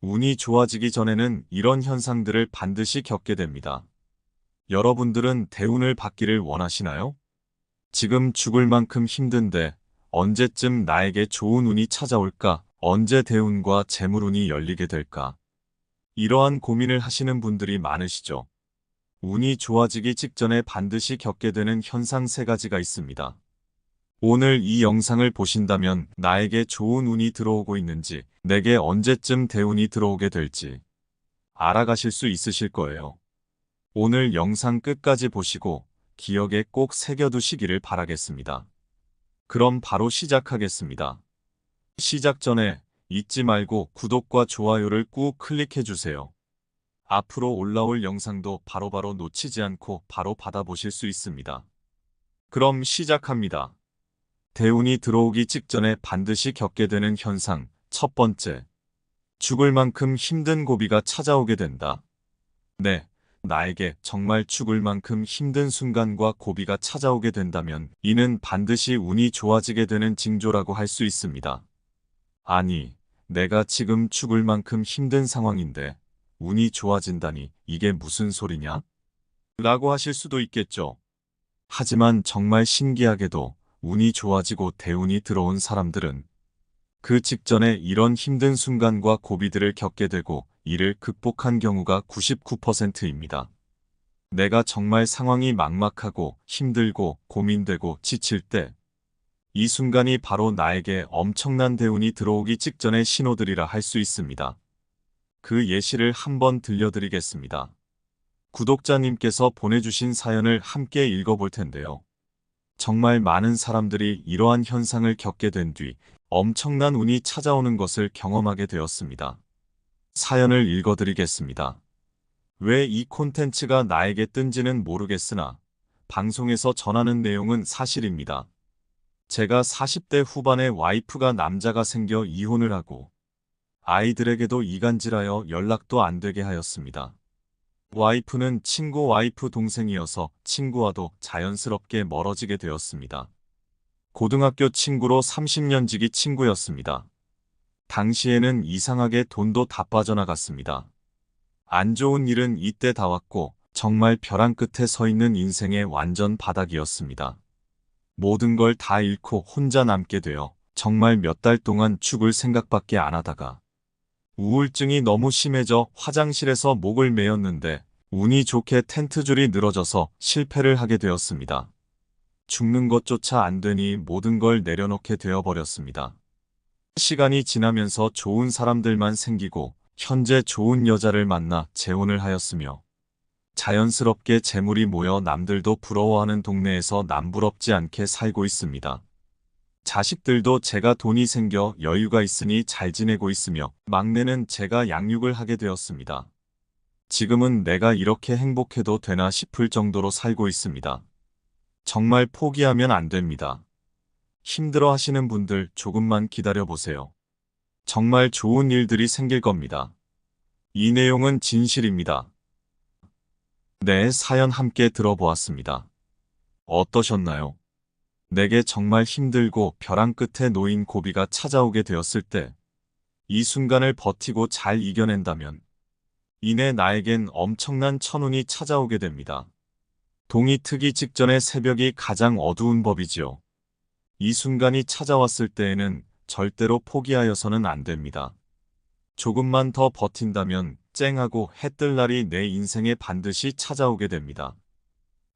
운이 좋아지기 전에는 이런 현상들을 반드시 겪게 됩니다. 여러분들은 대운을 받기를 원하시나요? 지금 죽을 만큼 힘든데 언제쯤 나에게 좋은 운이 찾아올까? 언제 대운과 재물운이 열리게 될까? 이러한 고민을 하시는 분들이 많으시죠. 운이 좋아지기 직전에 반드시 겪게 되는 현상 세 가지가 있습니다. 오늘 이 영상을 보신다면 나에게 좋은 운이 들어오고 있는지, 내게 언제쯤 대운이 들어오게 될지 알아가실 수 있으실 거예요. 오늘 영상 끝까지 보시고 기억에 꼭 새겨두시기를 바라겠습니다. 그럼 바로 시작하겠습니다. 시작 전에 잊지 말고 구독과 좋아요를 꾹 클릭해주세요. 앞으로 올라올 영상도 바로바로 놓치지 않고 바로 받아보실 수 있습니다. 그럼 시작합니다. 대운이 들어오기 직전에 반드시 겪게 되는 현상. 첫 번째, 죽을 만큼 힘든 고비가 찾아오게 된다. 네, 나에게 정말 죽을 만큼 힘든 순간과 고비가 찾아오게 된다면 이는 반드시 운이 좋아지게 되는 징조라고 할 수 있습니다. 아니, 내가 지금 죽을 만큼 힘든 상황인데 운이 좋아진다니 이게 무슨 소리냐? 라고 하실 수도 있겠죠. 하지만 정말 신기하게도 운이 좋아지고 대운이 들어온 사람들은 그 직전에 이런 힘든 순간과 고비들을 겪게 되고 이를 극복한 경우가 99%입니다. 내가 정말 상황이 막막하고 힘들고 고민되고 지칠 때 이 순간이 바로 나에게 엄청난 대운이 들어오기 직전의 신호들이라 할 수 있습니다. 그 예시를 한번 들려드리겠습니다. 구독자님께서 보내주신 사연을 함께 읽어볼 텐데요. 정말 많은 사람들이 이러한 현상을 겪게 된 뒤 엄청난 운이 찾아오는 것을 경험하게 되었습니다. 사연을 읽어드리겠습니다. 왜 이 콘텐츠가 나에게 뜬지는 모르겠으나 방송에서 전하는 내용은 사실입니다. 제가 40대 후반에 와이프가 남자가 생겨 이혼을 하고 아이들에게도 이간질하여 연락도 안 되게 하였습니다. 와이프는 친구 와이프 동생이어서 친구와도 자연스럽게 멀어지게 되었습니다. 고등학교 친구로 30년 지기 친구였습니다. 당시에는 이상하게 돈도 다 빠져나갔습니다. 안 좋은 일은 이때 다 왔고 정말 벼랑 끝에 서 있는 인생의 완전 바닥이었습니다. 모든 걸 다 잃고 혼자 남게 되어 정말 몇 달 동안 죽을 생각밖에 안 하다가 우울증이 너무 심해져 화장실에서 목을 메었는데 운이 좋게 텐트줄이 늘어져서 실패를 하게 되었습니다. 죽는 것조차 안 되니 모든 걸 내려놓게 되어버렸습니다. 시간이 지나면서 좋은 사람들만 생기고 현재 좋은 여자를 만나 재혼을 하였으며 자연스럽게 재물이 모여 남들도 부러워하는 동네에서 남부럽지 않게 살고 있습니다. 자식들도 제가 돈이 생겨 여유가 있으니 잘 지내고 있으며 막내는 제가 양육을 하게 되었습니다. 지금은 내가 이렇게 행복해도 되나 싶을 정도로 살고 있습니다. 정말 포기하면 안 됩니다. 힘들어 하시는 분들 조금만 기다려 보세요. 정말 좋은 일들이 생길 겁니다. 이 내용은 진실입니다. 네, 사연 함께 들어보았습니다. 어떠셨나요? 내게 정말 힘들고 벼랑 끝에 놓인 고비가 찾아오게 되었을 때 이 순간을 버티고 잘 이겨낸다면 이내 나에겐 엄청난 천운이 찾아오게 됩니다. 동이 트기 직전의 새벽이 가장 어두운 법이지요. 이 순간이 찾아왔을 때에는 절대로 포기하여서는 안 됩니다. 조금만 더 버틴다면 쨍하고 해뜰 날이 내 인생에 반드시 찾아오게 됩니다.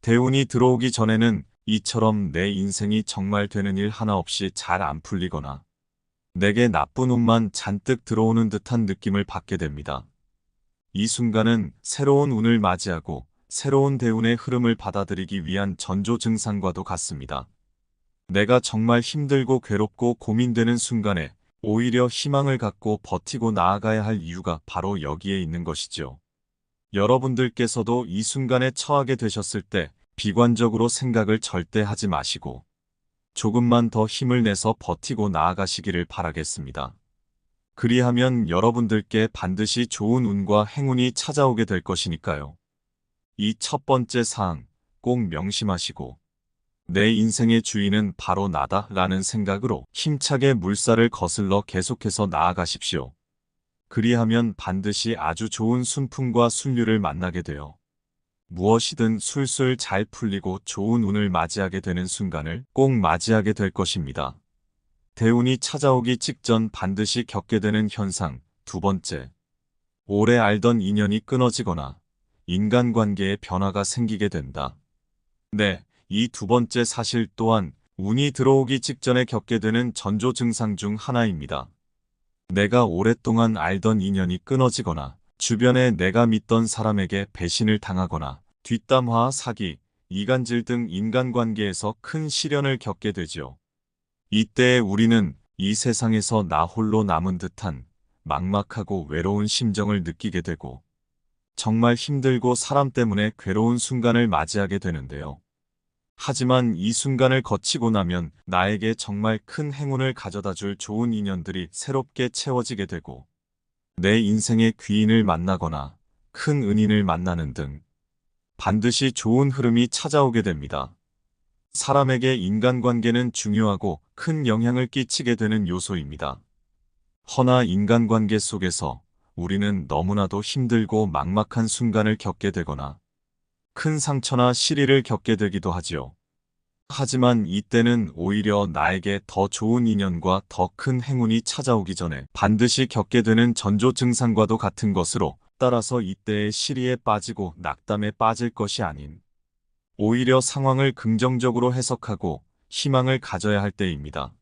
대운이 들어오기 전에는 이처럼 내 인생이 정말 되는 일 하나 없이 잘 안 풀리거나 내게 나쁜 운만 잔뜩 들어오는 듯한 느낌을 받게 됩니다. 이 순간은 새로운 운을 맞이하고 새로운 대운의 흐름을 받아들이기 위한 전조 증상과도 같습니다. 내가 정말 힘들고 괴롭고 고민되는 순간에 오히려 희망을 갖고 버티고 나아가야 할 이유가 바로 여기에 있는 것이죠. 여러분들께서도 이 순간에 처하게 되셨을 때 비관적으로 생각을 절대 하지 마시고 조금만 더 힘을 내서 버티고 나아가시기를 바라겠습니다. 그리하면 여러분들께 반드시 좋은 운과 행운이 찾아오게 될 것이니까요. 이 첫 번째 사항 꼭 명심하시고 내 인생의 주인은 바로 나다 라는 생각으로 힘차게 물살을 거슬러 계속해서 나아가십시오. 그리하면 반드시 아주 좋은 순풍과 순류를 만나게 되어 무엇이든 술술 잘 풀리고 좋은 운을 맞이하게 되는 순간을 꼭 맞이하게 될 것입니다. 대운이 찾아오기 직전 반드시 겪게 되는 현상. 두 번째, 오래 알던 인연이 끊어지거나 인간관계에 변화가 생기게 된다. 네, 이 두 번째 사실 또한 운이 들어오기 직전에 겪게 되는 전조 증상 중 하나입니다. 내가 오랫동안 알던 인연이 끊어지거나 주변에 내가 믿던 사람에게 배신을 당하거나 뒷담화, 사기, 이간질 등 인간관계에서 큰 시련을 겪게 되지요. 이때 우리는 이 세상에서 나 홀로 남은 듯한 막막하고 외로운 심정을 느끼게 되고 정말 힘들고 사람 때문에 괴로운 순간을 맞이하게 되는데요. 하지만 이 순간을 거치고 나면 나에게 정말 큰 행운을 가져다 줄 좋은 인연들이 새롭게 채워지게 되고 내 인생의 귀인을 만나거나 큰 은인을 만나는 등 반드시 좋은 흐름이 찾아오게 됩니다. 사람에게 인간관계는 중요하고 큰 영향을 끼치게 되는 요소입니다. 허나 인간관계 속에서 우리는 너무나도 힘들고 막막한 순간을 겪게 되거나 큰 상처나 시리를 겪게 되기도 하지요. 하지만 이때는 오히려 나에게 더 좋은 인연과 더 큰 행운이 찾아오기 전에 반드시 겪게 되는 전조 증상과도 같은 것으로 따라서 이때의 시리에 빠지고 낙담에 빠질 것이 아닌 오히려 상황을 긍정적으로 해석하고 희망을 가져야 할 때입니다.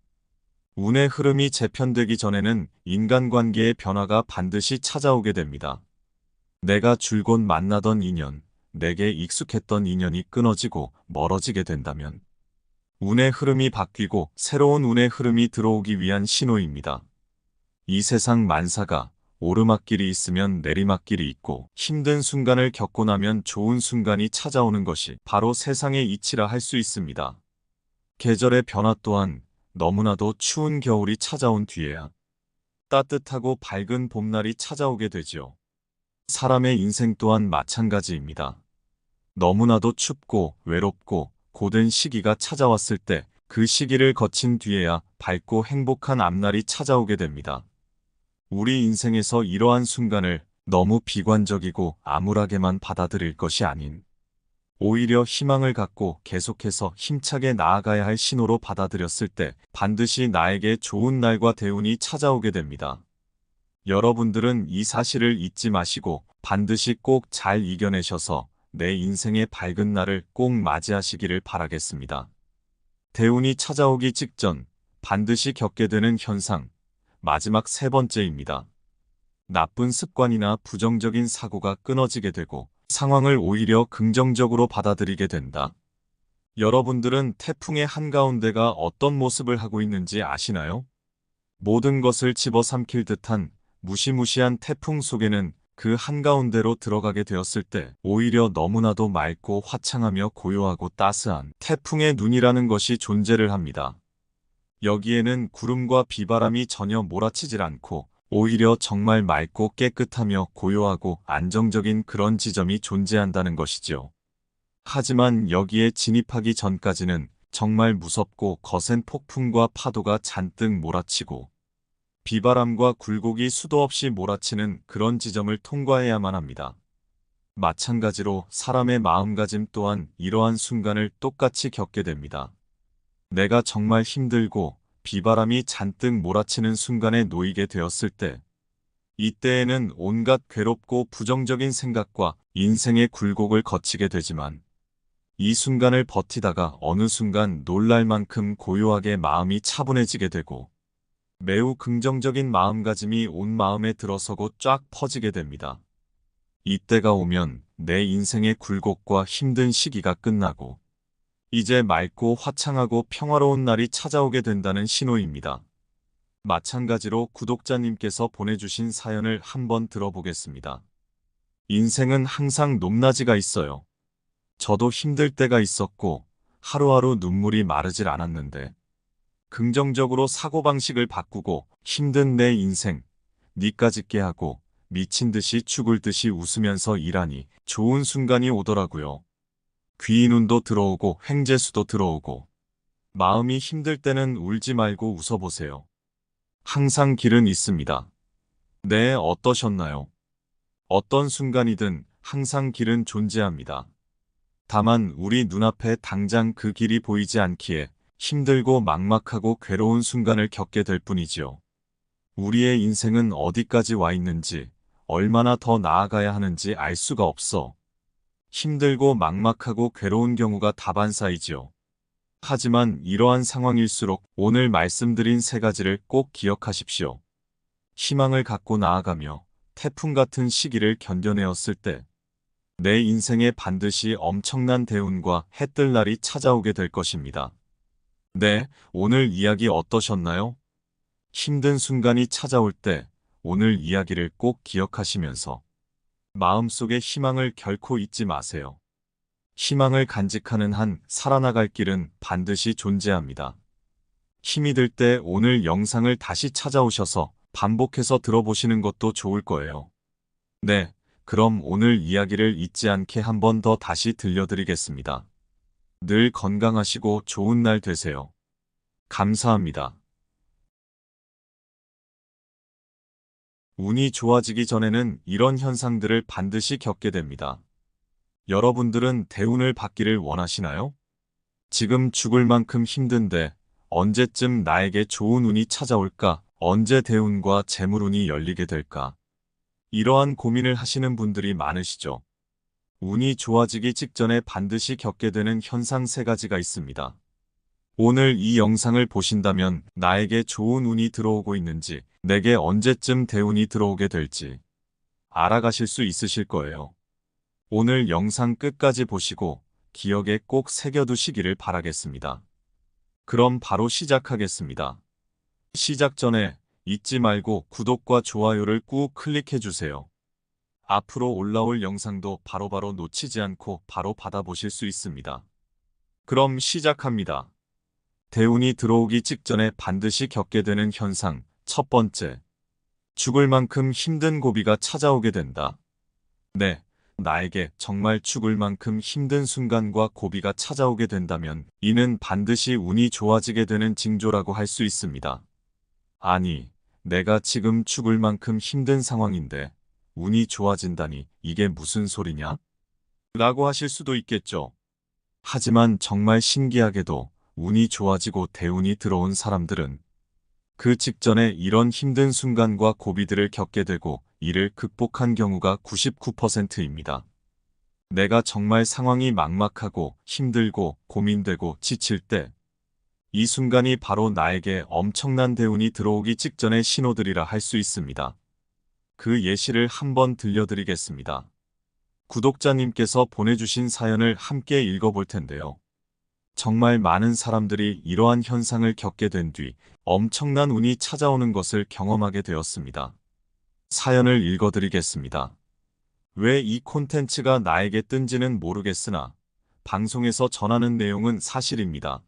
운의 흐름이 재편되기 전에는 인간관계의 변화가 반드시 찾아오게 됩니다. 내가 줄곧 만나던 인연, 내게 익숙했던 인연이 끊어지고 멀어지게 된다면 운의 흐름이 바뀌고 새로운 운의 흐름이 들어오기 위한 신호입니다. 이 세상 만사가 오르막길이 있으면 내리막길이 있고 힘든 순간을 겪고 나면 좋은 순간이 찾아오는 것이 바로 세상의 이치라 할 수 있습니다. 계절의 변화 또한 너무나도 추운 겨울이 찾아온 뒤에야 따뜻하고 밝은 봄날이 찾아오게 되지요. 사람의 인생 또한 마찬가지입니다. 너무나도 춥고 외롭고 고된 시기가 찾아왔을 때 그 시기를 거친 뒤에야 밝고 행복한 앞날이 찾아오게 됩니다. 우리 인생에서 이러한 순간을 너무 비관적이고 암울하게만 받아들일 것이 아닌 오히려 희망을 갖고 계속해서 힘차게 나아가야 할 신호로 받아들였을 때 반드시 나에게 좋은 날과 대운이 찾아오게 됩니다. 여러분들은 이 사실을 잊지 마시고 반드시 꼭 잘 이겨내셔서 내 인생의 밝은 날을 꼭 맞이하시기를 바라겠습니다. 대운이 찾아오기 직전 반드시 겪게 되는 현상, 마지막 세 번째입니다. 나쁜 습관이나 부정적인 사고가 끊어지게 되고 상황을 오히려 긍정적으로 받아들이게 된다. 여러분들은 태풍의 한가운데가 어떤 모습을 하고 있는지 아시나요? 모든 것을 집어삼킬 듯한 무시무시한 태풍 속에는 그 한가운데로 들어가게 되었을 때 오히려 너무나도 맑고 화창하며 고요하고 따스한 태풍의 눈이라는 것이 존재를 합니다. 여기에는 구름과 비바람이 전혀 몰아치질 않고 오히려 정말 맑고 깨끗하며 고요하고 안정적인 그런 지점이 존재한다는 것이죠. 하지만 여기에 진입하기 전까지는 정말 무섭고 거센 폭풍과 파도가 잔뜩 몰아치고 비바람과 굴곡이 수도 없이 몰아치는 그런 지점을 통과해야만 합니다. 마찬가지로 사람의 마음가짐 또한 이러한 순간을 똑같이 겪게 됩니다. 내가 정말 힘들고 비바람이 잔뜩 몰아치는 순간에 놓이게 되었을 때, 이때에는 온갖 괴롭고 부정적인 생각과 인생의 굴곡을 거치게 되지만, 이 순간을 버티다가 어느 순간 놀랄 만큼 고요하게 마음이 차분해지게 되고, 매우 긍정적인 마음가짐이 온 마음에 들어서고 쫙 퍼지게 됩니다. 이때가 오면 내 인생의 굴곡과 힘든 시기가 끝나고, 이제 맑고 화창하고 평화로운 날이 찾아오게 된다는 신호입니다. 마찬가지로 구독자님께서 보내주신 사연을 한번 들어보겠습니다. 인생은 항상 높낮이가 있어요. 저도 힘들 때가 있었고 하루하루 눈물이 마르질 않았는데 긍정적으로 사고방식을 바꾸고 힘든 내 인생 니까짓게 하고 미친 듯이 죽을 듯이 웃으면서 일하니 좋은 순간이 오더라고요. 귀인운도 들어오고 횡재수도 들어오고 마음이 힘들 때는 울지 말고 웃어보세요. 항상 길은 있습니다. 네, 어떠셨나요? 어떤 순간이든 항상 길은 존재합니다. 다만 우리 눈앞에 당장 그 길이 보이지 않기에 힘들고 막막하고 괴로운 순간을 겪게 될 뿐이지요. 우리의 인생은 어디까지 와 있는지, 얼마나 더 나아가야 하는지 알 수가 없어. 힘들고 막막하고 괴로운 경우가 다반사이지요. 하지만 이러한 상황일수록 오늘 말씀드린 세 가지를 꼭 기억하십시오. 희망을 갖고 나아가며 태풍 같은 시기를 견뎌내었을 때 내 인생에 반드시 엄청난 대운과 해뜰 날이 찾아오게 될 것입니다. 네, 오늘 이야기 어떠셨나요? 힘든 순간이 찾아올 때 오늘 이야기를 꼭 기억하시면서 마음속에 희망을 결코 잊지 마세요. 희망을 간직하는 한 살아나갈 길은 반드시 존재합니다. 힘이 들 때 오늘 영상을 다시 찾아오셔서 반복해서 들어보시는 것도 좋을 거예요. 네, 그럼 오늘 이야기를 잊지 않게 한 번 더 다시 들려드리겠습니다. 늘 건강하시고 좋은 날 되세요. 감사합니다. 운이 좋아지기 전에는 이런 현상들을 반드시 겪게 됩니다. 여러분들은 대운을 받기를 원하시나요? 지금 죽을 만큼 힘든데 언제쯤 나에게 좋은 운이 찾아올까? 언제 대운과 재물운이 열리게 될까? 이러한 고민을 하시는 분들이 많으시죠. 운이 좋아지기 직전에 반드시 겪게 되는 현상 세 가지가 있습니다. 오늘 이 영상을 보신다면 나에게 좋은 운이 들어오고 있는지, 내게 언제쯤 대운이 들어오게 될지 알아가실 수 있으실 거예요. 오늘 영상 끝까지 보시고 기억에 꼭 새겨두시기를 바라겠습니다. 그럼 바로 시작하겠습니다. 시작 전에 잊지 말고 구독과 좋아요를 꾹 클릭해주세요. 앞으로 올라올 영상도 바로바로 놓치지 않고 바로 받아보실 수 있습니다. 그럼 시작합니다. 대운이 들어오기 직전에 반드시 겪게 되는 현상. 첫 번째, 죽을 만큼 힘든 고비가 찾아오게 된다. 네, 나에게 정말 죽을 만큼 힘든 순간과 고비가 찾아오게 된다면 이는 반드시 운이 좋아지게 되는 징조라고 할 수 있습니다. 아니, 내가 지금 죽을 만큼 힘든 상황인데 운이 좋아진다니 이게 무슨 소리냐? 라고 하실 수도 있겠죠. 하지만 정말 신기하게도 운이 좋아지고 대운이 들어온 사람들은 그 직전에 이런 힘든 순간과 고비들을 겪게 되고 이를 극복한 경우가 99%입니다. 내가 정말 상황이 막막하고 힘들고 고민되고 지칠 때 이 순간이 바로 나에게 엄청난 대운이 들어오기 직전의 신호들이라 할 수 있습니다. 그 예시를 한번 들려드리겠습니다. 구독자님께서 보내주신 사연을 함께 읽어볼 텐데요. 정말 많은 사람들이 이러한 현상을 겪게 된 뒤 엄청난 운이 찾아오는 것을 경험하게 되었습니다. 사연을 읽어드리겠습니다. 왜 이 콘텐츠가 나에게 뜬지는 모르겠으나 방송에서 전하는 내용은 사실입니다.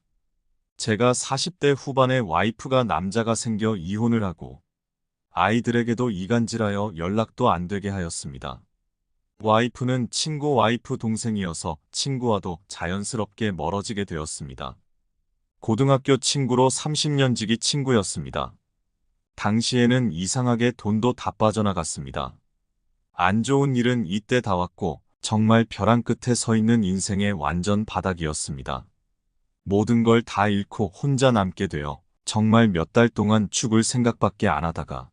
제가 40대 후반에 와이프가 남자가 생겨 이혼을 하고 아이들에게도 이간질하여 연락도 안 되게 하였습니다. 와이프는 친구 와이프 동생이어서 친구와도 자연스럽게 멀어지게 되었습니다. 고등학교 친구로 30년 지기 친구였습니다. 당시에는 이상하게 돈도 다 빠져나갔습니다. 안 좋은 일은 이때 다 왔고 정말 벼랑 끝에 서 있는 인생의 완전 바닥이었습니다. 모든 걸 다 잃고 혼자 남게 되어 정말 몇 달 동안 죽을 생각밖에 안 하다가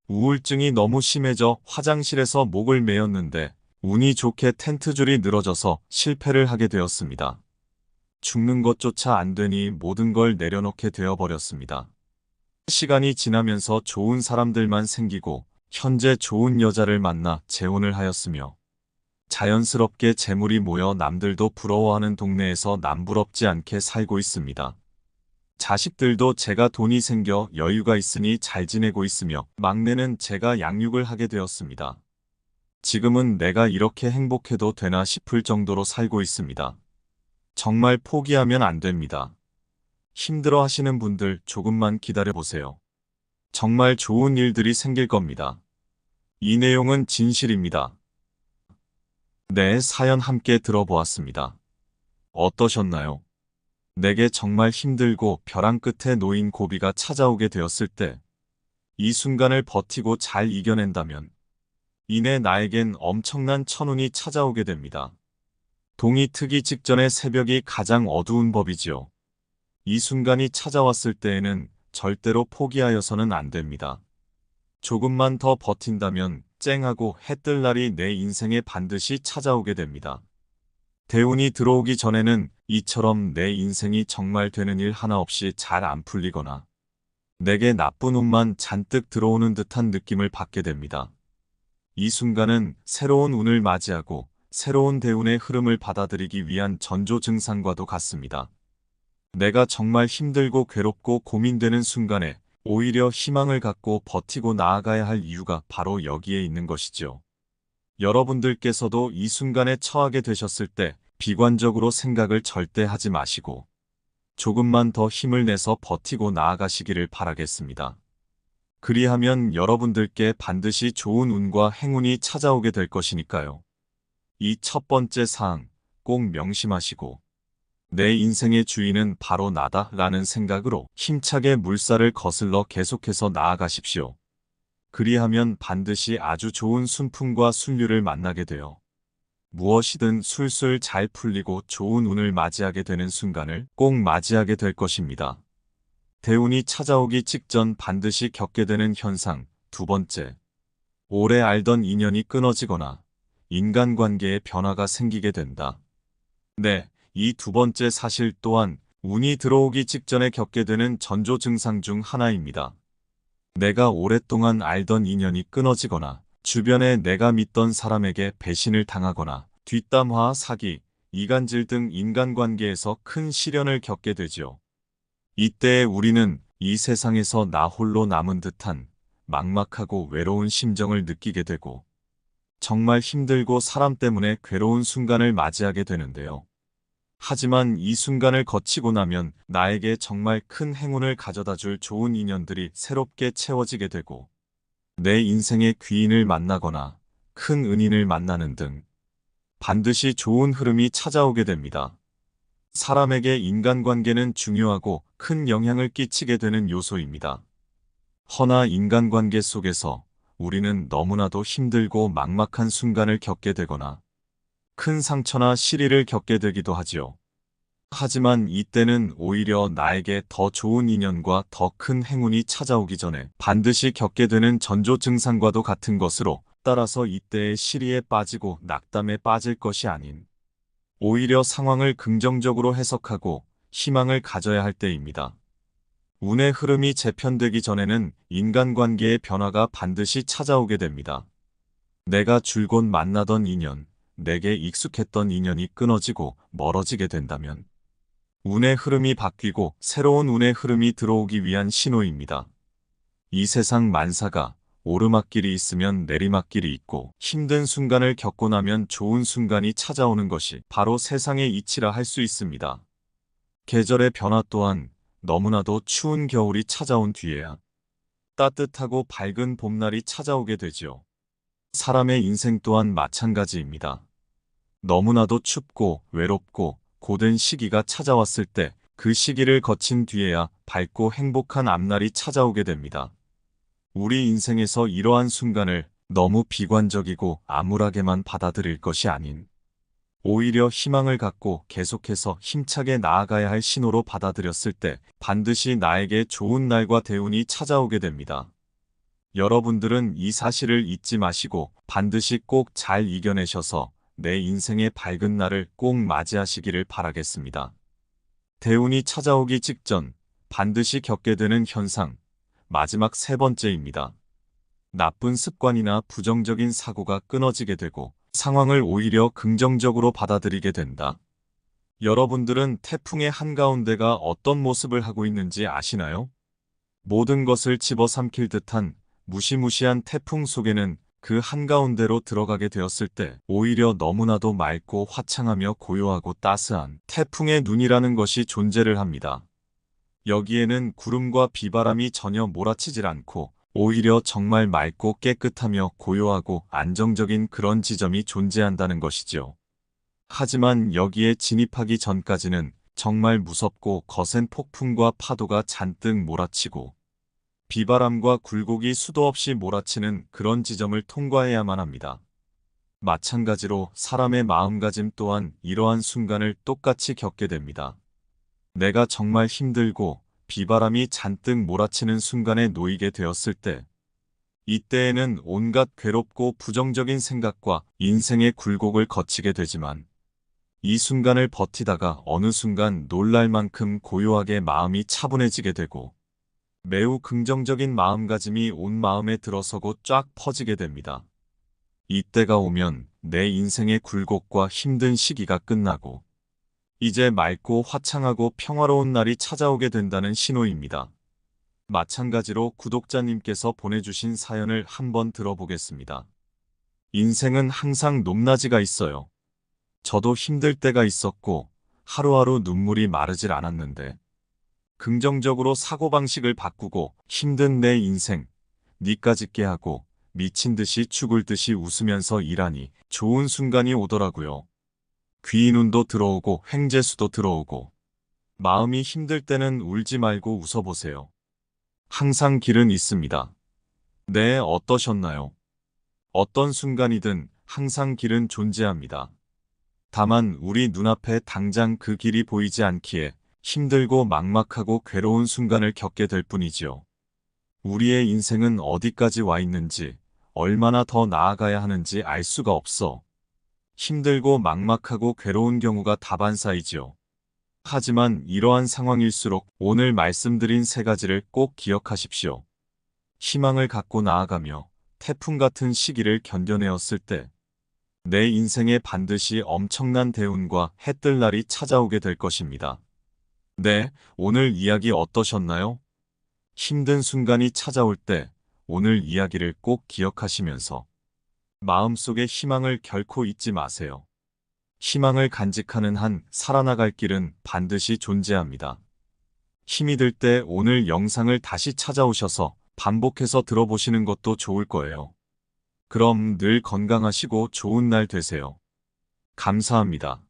우울증이 너무 심해져 화장실에서 목을 메었는데 운이 좋게 텐트줄이 늘어져서 실패를 하게 되었습니다. 죽는 것조차 안 되니 모든 걸 내려놓게 되어버렸습니다. 시간이 지나면서 좋은 사람들만 생기고 현재 좋은 여자를 만나 재혼을 하였으며 자연스럽게 재물이 모여 남들도 부러워하는 동네에서 남부럽지 않게 살고 있습니다. 자식들도 제가 돈이 생겨 여유가 있으니 잘 지내고 있으며 막내는 제가 양육을 하게 되었습니다. 지금은 내가 이렇게 행복해도 되나 싶을 정도로 살고 있습니다. 정말 포기하면 안 됩니다. 힘들어 하시는 분들 조금만 기다려보세요. 정말 좋은 일들이 생길 겁니다. 이 내용은 진실입니다. 네, 사연 함께 들어보았습니다. 어떠셨나요? 내게 정말 힘들고 벼랑 끝에 놓인 고비가 찾아오게 되었을 때 이 순간을 버티고 잘 이겨낸다면 이내 나에겐 엄청난 천운이 찾아오게 됩니다. 동이 트기 직전의 새벽이 가장 어두운 법이지요. 이 순간이 찾아왔을 때에는 절대로 포기하여서는 안 됩니다. 조금만 더 버틴다면 쨍하고 해뜰 날이 내 인생에 반드시 찾아오게 됩니다. 대운이 들어오기 전에는 이처럼 내 인생이 정말 되는 일 하나 없이 잘 안 풀리거나 내게 나쁜 운만 잔뜩 들어오는 듯한 느낌을 받게 됩니다. 이 순간은 새로운 운을 맞이하고 새로운 대운의 흐름을 받아들이기 위한 전조 증상과도 같습니다. 내가 정말 힘들고 괴롭고 고민되는 순간에 오히려 희망을 갖고 버티고 나아가야 할 이유가 바로 여기에 있는 것이죠. 여러분들께서도 이 순간에 처하게 되셨을 때 비관적으로 생각을 절대 하지 마시고 조금만 더 힘을 내서 버티고 나아가시기를 바라겠습니다. 그리하면 여러분들께 반드시 좋은 운과 행운이 찾아오게 될 것이니까요. 이 첫 번째 사항 꼭 명심하시고 내 인생의 주인은 바로 나다 라는 생각으로 힘차게 물살을 거슬러 계속해서 나아가십시오. 그리하면 반드시 아주 좋은 순풍과 순류를 만나게 되어 무엇이든 술술 잘 풀리고 좋은 운을 맞이하게 되는 순간을 꼭 맞이하게 될 것입니다. 대운이 찾아오기 직전 반드시 겪게 되는 현상 두 번째, 오래 알던 인연이 끊어지거나 인간관계에 변화가 생기게 된다. 네, 이 두 번째 사실 또한 운이 들어오기 직전에 겪게 되는 전조 증상 중 하나입니다. 내가 오랫동안 알던 인연이 끊어지거나 주변에 내가 믿던 사람에게 배신을 당하거나 뒷담화, 사기, 이간질 등 인간관계에서 큰 시련을 겪게 되지요. 이때 우리는 이 세상에서 나 홀로 남은 듯한 막막하고 외로운 심정을 느끼게 되고 정말 힘들고 사람 때문에 괴로운 순간을 맞이하게 되는데요. 하지만 이 순간을 거치고 나면 나에게 정말 큰 행운을 가져다 줄 좋은 인연들이 새롭게 채워지게 되고 내 인생의 귀인을 만나거나 큰 은인을 만나는 등 반드시 좋은 흐름이 찾아오게 됩니다. 사람에게 인간관계는 중요하고 큰 영향을 끼치게 되는 요소입니다. 허나 인간관계 속에서 우리는 너무나도 힘들고 막막한 순간을 겪게 되거나 큰 상처나 시리를 겪게 되기도 하지요. 하지만 이때는 오히려 나에게 더 좋은 인연과 더 큰 행운이 찾아오기 전에 반드시 겪게 되는 전조 증상과도 같은 것으로 따라서 이때의 시리에 빠지고 낙담에 빠질 것이 아닌 오히려 상황을 긍정적으로 해석하고 희망을 가져야 할 때입니다. 운의 흐름이 재편되기 전에는 인간관계의 변화가 반드시 찾아오게 됩니다. 내가 줄곧 만나던 인연, 내게 익숙했던 인연이 끊어지고 멀어지게 된다면 운의 흐름이 바뀌고 새로운 운의 흐름이 들어오기 위한 신호입니다. 이 세상 만사가 오르막길이 있으면 내리막길이 있고 힘든 순간을 겪고 나면 좋은 순간이 찾아오는 것이 바로 세상의 이치라 할 수 있습니다. 계절의 변화 또한 너무나도 추운 겨울이 찾아온 뒤에야 따뜻하고 밝은 봄날이 찾아오게 되지요. 사람의 인생 또한 마찬가지입니다. 너무나도 춥고 외롭고 고된 시기가 찾아왔을 때 그 시기를 거친 뒤에야 밝고 행복한 앞날이 찾아오게 됩니다. 우리 인생에서 이러한 순간을 너무 비관적이고 암울하게만 받아들일 것이 아닌 오히려 희망을 갖고 계속해서 힘차게 나아가야 할 신호로 받아들였을 때 반드시 나에게 좋은 날과 대운이 찾아오게 됩니다. 여러분들은 이 사실을 잊지 마시고 반드시 꼭 잘 이겨내셔서 내 인생의 밝은 날을 꼭 맞이하시기를 바라겠습니다. 대운이 찾아오기 직전 반드시 겪게 되는 현상, 마지막 세 번째입니다. 나쁜 습관이나 부정적인 사고가 끊어지게 되고 상황을 오히려 긍정적으로 받아들이게 된다. 여러분들은 태풍의 한가운데가 어떤 모습을 하고 있는지 아시나요? 모든 것을 집어삼킬 듯한 무시무시한 태풍 속에는 그 한가운데로 들어가게 되었을 때 오히려 너무나도 맑고 화창하며 고요하고 따스한 태풍의 눈이라는 것이 존재를 합니다. 여기에는 구름과 비바람이 전혀 몰아치질 않고 오히려 정말 맑고 깨끗하며 고요하고 안정적인 그런 지점이 존재한다는 것이죠. 하지만 여기에 진입하기 전까지는 정말 무섭고 거센 폭풍과 파도가 잔뜩 몰아치고 비바람과 굴곡이 수도 없이 몰아치는 그런 지점을 통과해야만 합니다. 마찬가지로 사람의 마음가짐 또한 이러한 순간을 똑같이 겪게 됩니다. 내가 정말 힘들고 비바람이 잔뜩 몰아치는 순간에 놓이게 되었을 때, 이때에는 온갖 괴롭고 부정적인 생각과 인생의 굴곡을 거치게 되지만, 이 순간을 버티다가 어느 순간 놀랄 만큼 고요하게 마음이 차분해지게 되고, 매우 긍정적인 마음가짐이 온 마음에 들어서고 쫙 퍼지게 됩니다. 이때가 오면 내 인생의 굴곡과 힘든 시기가 끝나고, 이제 맑고 화창하고 평화로운 날이 찾아오게 된다는 신호입니다. 마찬가지로 구독자님께서 보내주신 사연을 한번 들어보겠습니다. 인생은 항상 높낮이가 있어요. 저도 힘들 때가 있었고 하루하루 눈물이 마르질 않았는데 긍정적으로 사고방식을 바꾸고 힘든 내 인생 니까짓게 하고 미친 듯이 죽을 듯이 웃으면서 일하니 좋은 순간이 오더라고요. 귀인 운도 들어오고 횡재수도 들어오고 마음이 힘들 때는 울지 말고 웃어보세요. 항상 길은 있습니다. 네, 어떠셨나요? 어떤 순간이든 항상 길은 존재합니다. 다만 우리 눈앞에 당장 그 길이 보이지 않기에 힘들고 막막하고 괴로운 순간을 겪게 될 뿐이지요. 우리의 인생은 어디까지 와 있는지, 얼마나 더 나아가야 하는지 알 수가 없어. 힘들고 막막하고 괴로운 경우가 다반사이지요. 하지만 이러한 상황일수록 오늘 말씀드린 세 가지를 꼭 기억하십시오. 희망을 갖고 나아가며 태풍 같은 시기를 견뎌내었을 때 내 인생에 반드시 엄청난 대운과 해뜰 날이 찾아오게 될 것입니다. 네, 오늘 이야기 어떠셨나요? 힘든 순간이 찾아올 때 오늘 이야기를 꼭 기억하시면서 마음속에 희망을 결코 잊지 마세요. 희망을 간직하는 한 살아나갈 길은 반드시 존재합니다. 힘이 들 때 오늘 영상을 다시 찾아오셔서 반복해서 들어보시는 것도 좋을 거예요. 그럼 늘 건강하시고 좋은 날 되세요. 감사합니다.